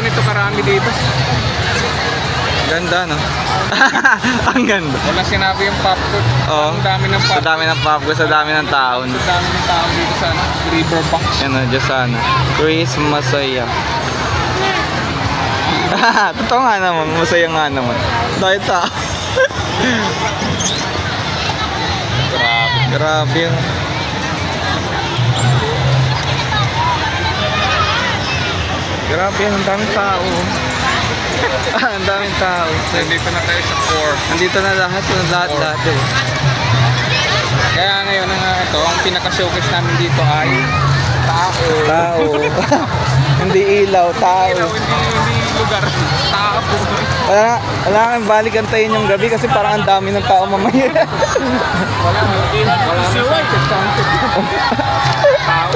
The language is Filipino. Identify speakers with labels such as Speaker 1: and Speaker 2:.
Speaker 1: ganito karami dito.
Speaker 2: Ganda, no? Ang ganda.
Speaker 1: Wala sinabi yung popcorn.
Speaker 2: Oo.
Speaker 1: Ang dami ng
Speaker 2: Sa
Speaker 1: popcorn.
Speaker 2: dami ng popcorn, sa dami ng taon.
Speaker 1: Ang dami ng tao dito sa Riverbanks.
Speaker 2: Yan o, Diyos sana. Chris Masaya. Totoo nga naman, masaya nga naman. Dahil tao. Grabe yun. Grabe yun, ang daming tao. Ang daming tao.
Speaker 1: Nandito na tayo sa core.
Speaker 2: Nandito na lahat eh.
Speaker 1: Kaya ngayon ang pinaka-showcase namin dito ay tao.
Speaker 2: Tao. Hindi ilaw, tao.
Speaker 1: Ilaw, hindi lugar. Tao.
Speaker 2: Wala kang balik antayin yung gabi kasi parang ang dami ng tao mamaya.
Speaker 1: Wala na sunset. Tao.